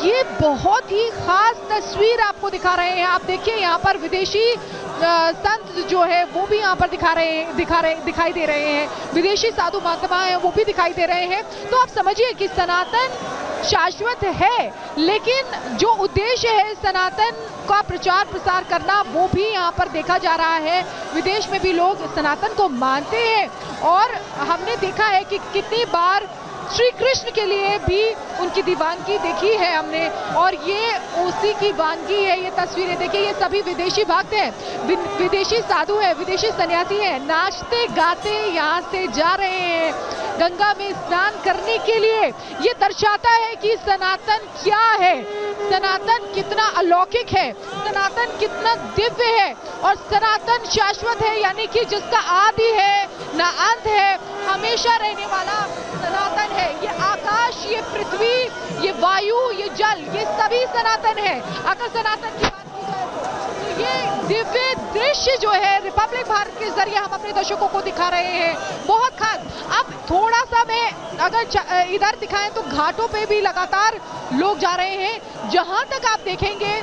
ये बहुत ही खास तस्वीर आपको दिखा रहे हैं। आप देखिए यहाँ पर विदेशी संत जो है वो भी यहाँ पर दिखाई दे रहे हैं, विदेशी साधु महात्मा हैं वो भी दिखाई दे रहे हैं। तो आप समझिए कि सनातन शाश्वत है, लेकिन जो उद्देश्य है सनातन का प्रचार प्रसार करना वो भी यहाँ पर देखा जा रहा है। विदेश में भी लोग सनातन को मानते हैं और हमने देखा है कि कितनी बार श्री कृष्ण के लिए भी उनकी दीवानगी देखी है हमने, और ये उसी की वानगी है। ये तस्वीरें देखिए, ये सभी विदेशी भक्त हैं, विदेशी साधु हैं, विदेशी सन्यासी हैं, नाचते गाते यहाँ से जा रहे हैं गंगा में स्नान करने के लिए। ये दर्शाता है कि सनातन क्या है, सनातन कितना अलौकिक है, सनातन कितना दिव्य है और सनातन शाश्वत है, यानी कि जिसका आदि है ना अंत है, हमेशा रहने वाला सनातन है। ये आकाश, ये पृथ्वी, ये वायु, ये जल, ये सभी सनातन है। अगर सनातन की बात की जाए तो ये दिव्य दृश्य जो है रिपब्लिक भारत के जरिए हम अपने दर्शकों को दिखा रहे हैं, बहुत खास। अब थोड़ा सा मैं अगर इधर दिखाएं तो घाटों पे भी लगातार लोग जा रहे हैं। जहां तक आप देखेंगे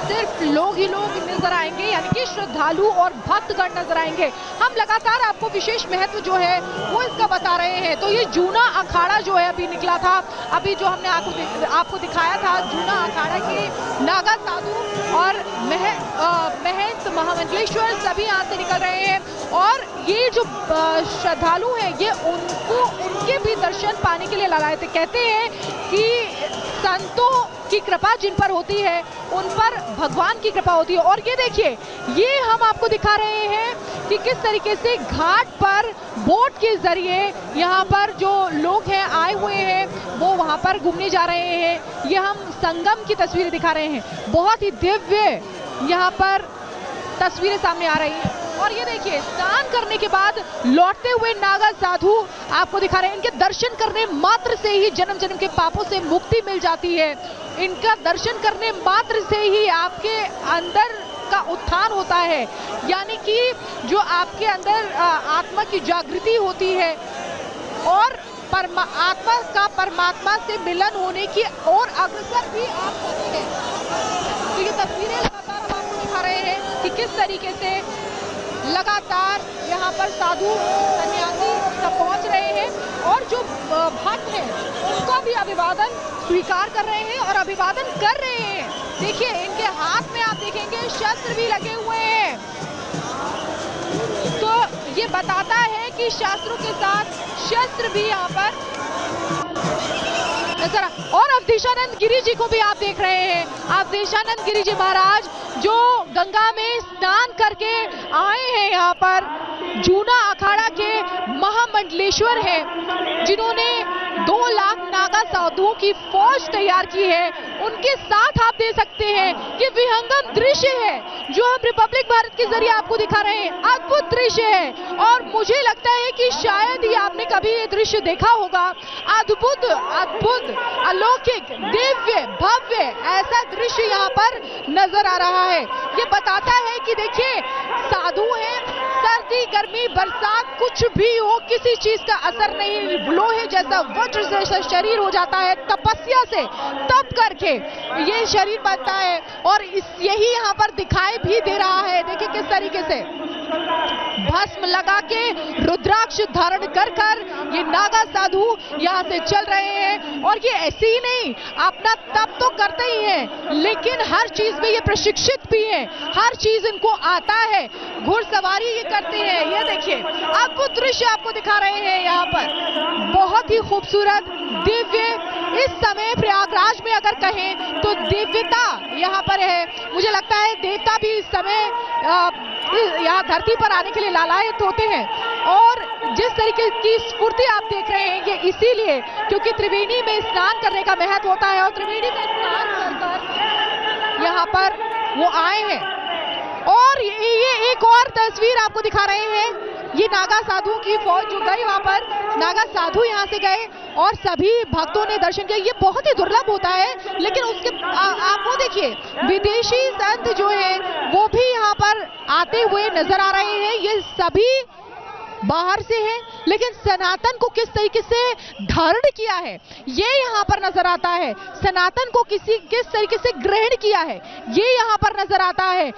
सिर्फ लोग ही लोग नजर आएंगे, यानी कि श्रद्धालु और भक्तगण नजर आएंगे। हम लगातार आपको विशेष महत्व जो है वो इसका बता रहे हैं। तो ये जूना अखाड़ा जो है अभी निकला था, अभी जो हमने आपको दिखाया था, जूना अखाड़ा के नागा साधु और महंत महामंडलेश्वर सभी यहाँ से निकल रहे हैं। और ये जो श्रद्धालु हैं ये उनके भी दर्शन पाने के लिए लगाए थे। कहते हैं कि संतों की कृपा जिन पर होती है उन पर भगवान की कृपा होती है। और ये देखिए, ये हम आपको दिखा रहे हैं कि किस तरीके से घाट पर बोट के जरिए यहाँ पर जो लोग हैं आए हुए हैं वो वहाँ पर घूमने जा रहे हैं। ये हम संगम की तस्वीरें दिखा रहे हैं, बहुत ही दिव्य यहाँ पर तस्वीरें सामने आ रही हैं। और ये देखिए, स्नान करने के बाद लौटते हुए नागा साधु आपको दिखा रहे हैं। इनके दर्शन करने मात्र से ही जन्म जन्म के पापों से मुक्ति मिल जाती है। इनका दर्शन करने मात्र से ही आपके अंदर का उत्थान होता है, यानी कि जो आपके अंदर आत्मा की जागृति होती है और आत्मा का परमात्मा से मिलन होने की और अग्रसर भी आप होते हैं। तो ये तस्वीरें लगातार हम आपको दिखा रहे हैं कि किस तरीके से लगातार यहाँ पर साधु सन्यासी सब पहुँच रहे हैं और जो भक्त हैं उनका भी अभिवादन स्वीकार कर रहे हैं और अभिवादन कर रहे हैं। देखिए, इनके हाथ में आप देखेंगे शस्त्र भी लगे हुए हैं, तो ये बताता है कि शास्त्रों के साथ शस्त्र भी यहाँ पर नजर। और अवधेशानंद गिरी जी को भी आप देख रहे हैं, अवधेशानंद गिरी जी महाराज जो गंगा में स्नान करके आए हैं यहाँ पर, जूना अखाड़ा के महामंडलेश्वर हैं, जिन्होंने 2 लाख नागा साधुओं की फौज तैयार की है। उनके साथ आप दे सकते हैं कि विहंगम दृश्य है जो हम रिपब्लिक भारत के जरिए आपको दिखा रहे हैं, अद्भुत दृश्य है। और मुझे लगता है कि शायद ही आपने कभी ये दृश्य देखा होगा। अद्भुत अद्भुत अलौकिक दिव्य भव्य ऐसा दृश्य यहाँ पर नजर आ रहा है। ये बताता है कि देखिए, साधु हैं, सर्दी गर्मी बरसात कुछ भी हो, किसी चीज का असर नहीं, लोहे जैसा वज्र जैसा शरीर हो जाता है। तपस्या से तप करके ये शरीर बनता है और यही यहाँ पर दिखाई भी दे रहा है। देखिए किस तरीके से भस्म लगा के रुद्राक्ष धारण कर ये नागा साधु यहाँ से चल रहे हैं। और ये ऐसे ही नहीं, अपना तप तो करते ही हैं, लेकिन हर चीज में ये प्रशिक्षित भी हैं, हर चीज इनको आता है, घुड़सवारी ये करते हैं। ये देखिए, अद्भुत दृश्य आपको दिखा रहे हैं यहाँ पर, बहुत ही खूबसूरत दिव्य। इस समय प्रयागराज में अगर कहें तो दिव्यता यहाँ पर है। मुझे लगता है देवता भी इस समय यहाँ धरती पर आने के लिए लालायित होते हैं। और जिस तरीके की स्फूर्ति आप देख रहे हैं ये इसीलिए क्योंकि त्रिवेणी में स्नान करने का महत्व होता है और त्रिवेणी में स्नान कर यहाँ पर वो आए हैं। और ये एक और तस्वीर आपको दिखा रहे हैं, ये नागा साधुओं की फौज जो गई वहां पर, नागा साधु यहाँ से गए और सभी भक्तों ने दर्शन किया। ये बहुत ही दुर्लभ होता है, लेकिन उसके आप वो देखिए, विदेशी संत जो है वो भी यहाँ पर आते हुए नजर आ रहे हैं। ये सभी बाहर से है, लेकिन सनातन को किस तरीके से धारण किया है ये यहाँ पर नजर आता है। सनातन को किस तरीके से ग्रहण किया है ये यहाँ पर नजर आता है।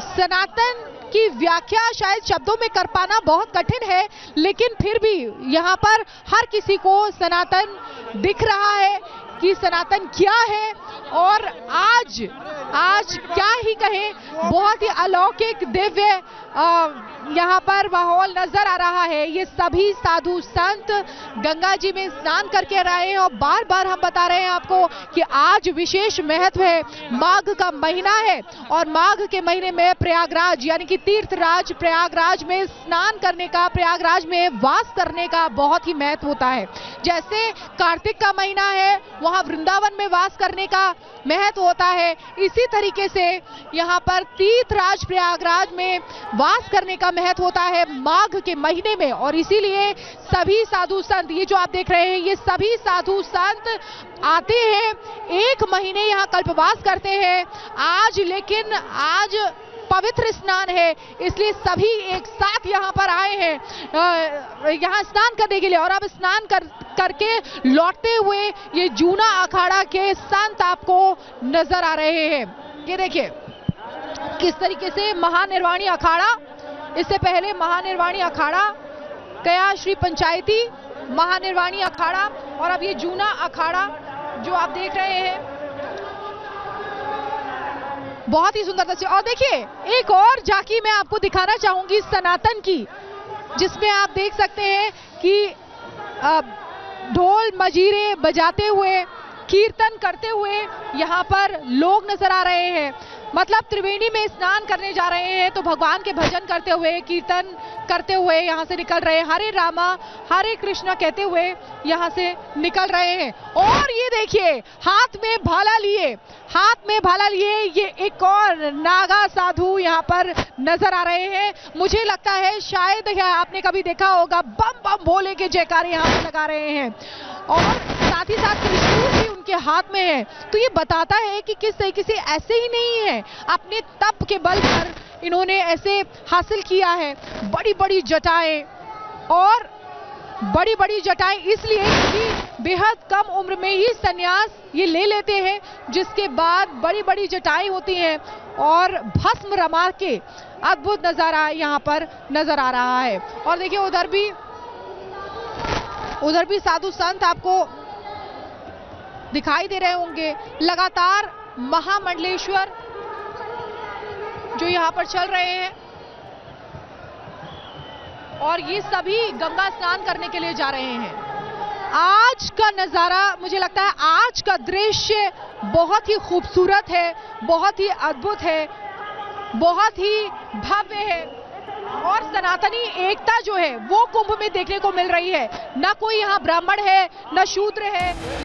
सनातन की व्याख्या शायद शब्दों में कर पाना बहुत कठिन है, लेकिन फिर भी यहाँ पर हर किसी को सनातन दिख रहा है कि सनातन क्या है। और आज क्या ही कहें, बहुत ही अलौकिक दिव्य यहाँ पर माहौल नजर आ रहा है। ये सभी साधु संत गंगा जी में स्नान करके रहे हैं और बार बार हम बता रहे हैं आपको कि आज विशेष महत्व है। माघ का महीना है और माघ के महीने में प्रयागराज यानी कि तीर्थराज प्रयागराज में स्नान करने का, प्रयागराज में वास करने का बहुत ही महत्व होता है। जैसे कार्तिक का महीना है वहां वृंदावन में वास करने का महत्व होता है, इसी तरीके से यहाँ पर तीर्थराज प्रयागराज में वास करने का महत्व होता है माघ के महीने में। और इसीलिए सभी साधु संत, ये जो आप देख रहे हैं, ये सभी साधु संत आते हैं, एक महीने यहाँ कल्पवास करते हैं। आज पवित्र स्नान है, इसलिए सभी एक साथ यहाँ पर आए हैं यहाँ स्नान करने के लिए। और अब स्नान करके लौटते हुए ये जूना अखाड़ा के संत आपको नजर आ रहे हैं। ये देखिए किस तरीके से महानिर्वाणी अखाड़ा, इससे पहले महानिर्वाणी अखाड़ा गया, श्री पंचायती महानिर्वाणी अखाड़ा, और अब ये जूना अखाड़ा जो आप देख रहे हैं बहुत ही सुंदरता से। और देखिए एक और झांकी मैं आपको दिखाना चाहूंगी सनातन की, जिसमें आप देख सकते हैं कि ढोल मजीरे बजाते हुए, कीर्तन करते हुए यहाँ पर लोग नजर आ रहे हैं। मतलब त्रिवेणी में स्नान करने जा रहे हैं तो भगवान के भजन करते हुए, कीर्तन करते हुए यहाँ से निकल रहे हैं, हरे रामा हरे कृष्णा कहते हुए यहाँ से निकल रहे हैं। और ये देखिए हाथ में भाला लिए ये एक और नागा साधु यहाँ पर नजर आ रहे हैं। मुझे लगता है शायद आपने कभी देखा होगा, बम बम भोले के जयकारे यहाँ पर लगा रहे हैं और साथ ही साथ त्रिशूल भी उनके हाथ में है। तो ये बताता है कि किस तरीके से ऐसे ही नहीं है, अपने तप के बल पर इन्होंने ऐसे हासिल किया है। बड़ी बड़ी जटाएं, और बड़ी बड़ी जटाएं इसलिए कि बेहद कम उम्र में ही संन्यास ये ले लेते हैं, जिसके बाद बड़ी बड़ी जटाएं होती हैं और भस्म रमा के अद्भुत नजारा यहाँ पर नजर आ रहा है। और देखिए उधर भी साधु संत आपको दिखाई दे रहे होंगे। लगातार महामंडलेश्वर जो यहाँ पर चल रहे हैं और ये सभी गंगा स्नान करने के लिए जा रहे हैं। आज का नजारा, मुझे लगता है आज का दृश्य बहुत ही खूबसूरत है, बहुत ही अद्भुत है, बहुत ही भव्य है। और सनातनी एकता जो है वो कुंभ में देखने को मिल रही है। ना कोई यहाँ ब्राह्मण है, ना शूद्र है।